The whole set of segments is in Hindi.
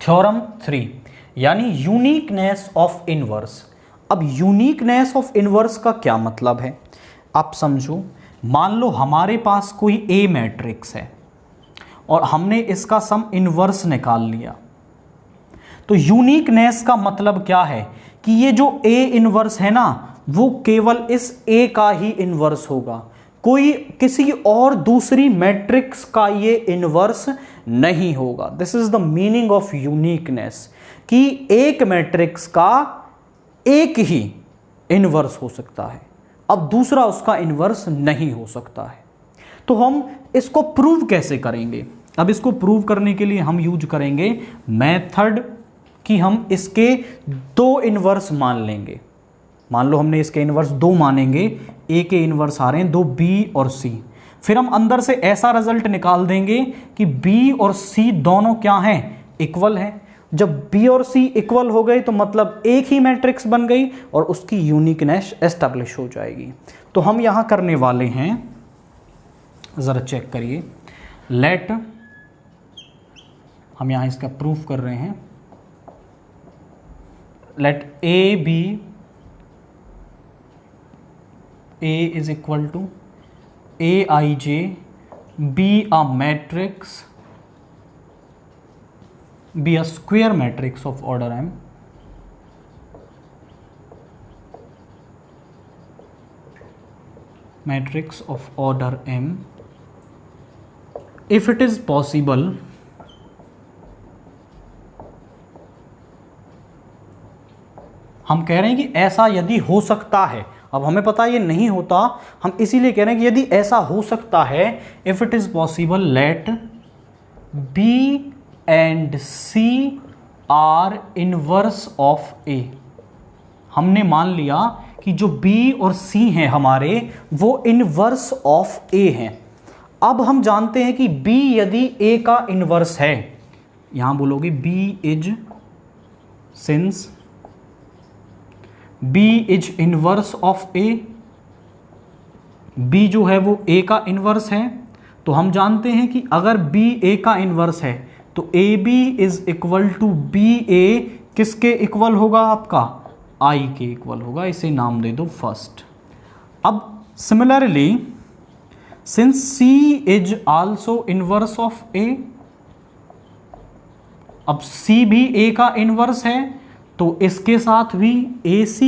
थ्योरम 3 यानी यूनिकनेस ऑफ इनवर्स। अब यूनिकनेस ऑफ इनवर्स का क्या मतलब है आप समझो। मान लो हमारे पास कोई ए मैट्रिक्स है और हमने इसका सम इनवर्स निकाल लिया, तो यूनिकनेस का मतलब क्या है कि ये जो ए इनवर्स है ना वो केवल इस ए का ही इनवर्स होगा, कोई किसी और दूसरी मैट्रिक्स का ये इनवर्स नहीं होगा। This is the meaning of uniqueness कि एक मैट्रिक्स का एक ही इनवर्स हो सकता है, अब दूसरा उसका इनवर्स नहीं हो सकता है। तो हम इसको प्रूव कैसे करेंगे? अब इसको प्रूव करने के लिए हम यूज करेंगे मेथड कि हम इसके दो इनवर्स मान लेंगे। मान लो हमने इसके इनवर्स दो मानेंगे, ए के इनवर्स आ रहे हैं दो, बी और सी। फिर हम अंदर से ऐसा रिजल्ट निकाल देंगे कि बी और सी दोनों क्या हैं, इक्वल हैं। जब बी और सी इक्वल हो गए तो मतलब एक ही मैट्रिक्स बन गई और उसकी यूनिकनेस एस्टैब्लिश हो जाएगी। तो हम यहां करने वाले हैं, जरा चेक करिए, लेट, हम यहां इसका प्रूफ कर रहे हैं, let A B, A is equal to Aij, be a matrix, be a square matrix of order m, matrix of order m, if it is possible हम कह रहे हैं कि ऐसा यदि हो सकता है। अब हमें पता है ये नहीं होता, हम इसीलिए कह रहे हैं कि यदि ऐसा हो सकता है, if it is possible let B and C are inverse of A. हमने मान लिया कि जो बी और सी हैं हमारे वो इनवर्स ऑफ ए हैं। अब हम जानते हैं कि बी यदि ए का इनवर्स है, यहां बोलोगे B is, since B is inverse of A, B जो है वो A का इनवर्स है, तो हम जानते हैं कि अगर B A का इनवर्स है तो AB is equal to BA किसके इक्वल होगा, आपका I के इक्वल होगा। इसे नाम दे दो फर्स्ट। अब similarly since C is also inverse of A, अब C भी A का इनवर्स है तो इसके साथ भी AC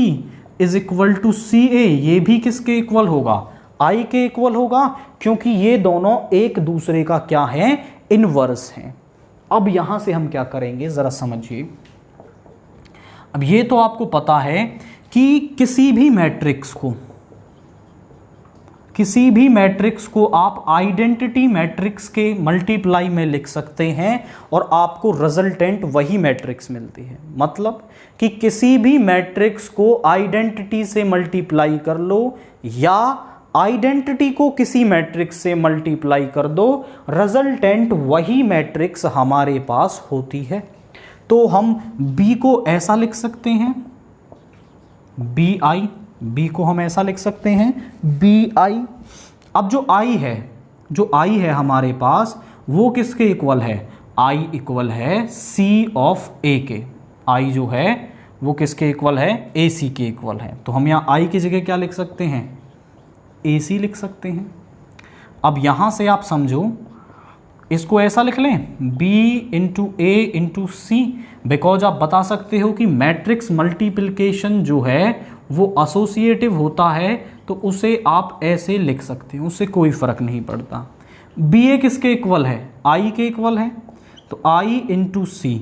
is equal to CA, ये भी किसके इक्वल होगा, I के इक्वल होगा, क्योंकि ये दोनों एक दूसरे का क्या है, इनवर्स हैं। अब यहां से हम क्या करेंगे जरा समझिए। अब ये तो आपको पता है कि किसी भी मैट्रिक्स को आप आइडेंटिटी मैट्रिक्स के मल्टीप्लाई में लिख सकते हैं और आपको रिजल्टेंट वही मैट्रिक्स मिलती है। मतलब कि किसी भी मैट्रिक्स को आइडेंटिटी से मल्टीप्लाई कर लो या आइडेंटिटी को किसी मैट्रिक्स से मल्टीप्लाई कर दो, रिजल्टेंट वही मैट्रिक्स हमारे पास होती है। तो हम B को ऐसा लिख सकते हैं, B को हम ऐसा लिख सकते हैं BI। अब जो I है हमारे पास वो किसके इक्वल है, I इक्वल है C ऑफ A के। I जो है वो किसके इक्वल है, AC के इक्वल है। तो हम यहाँ I की जगह क्या लिख सकते हैं, AC लिख सकते हैं। अब यहाँ से आप समझो, इसको ऐसा लिख लें B into A into C, because आप बता सकते हो कि मैट्रिक्स मल्टीप्लिकेशन जो है वो एसोसिएटिव होता है, तो उसे आप ऐसे लिख सकते हैं, उससे कोई फर्क नहीं पड़ता। BA किसके इक्वल है, I के इक्वल है, तो I इंटू C।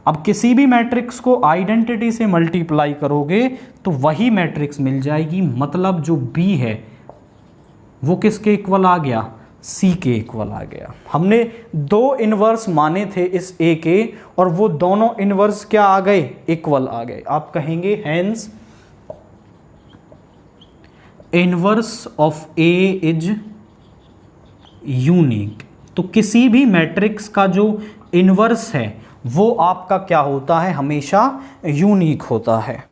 अब किसी भी मैट्रिक्स को आइडेंटिटी से मल्टीप्लाई करोगे तो वही मैट्रिक्स मिल जाएगी, मतलब जो B है वो किसके इक्वल आ गया, C के इक्वल आ गया। हमने दो इनवर्स माने थे इस A के और वो दोनों इनवर्स क्या आ गए, इक्वल आ गए। आप कहेंगे hence inverse of A is unique. तो किसी भी मैट्रिक्स का जो इनवर्स है वो आपका क्या होता है, हमेशा यूनिक होता है।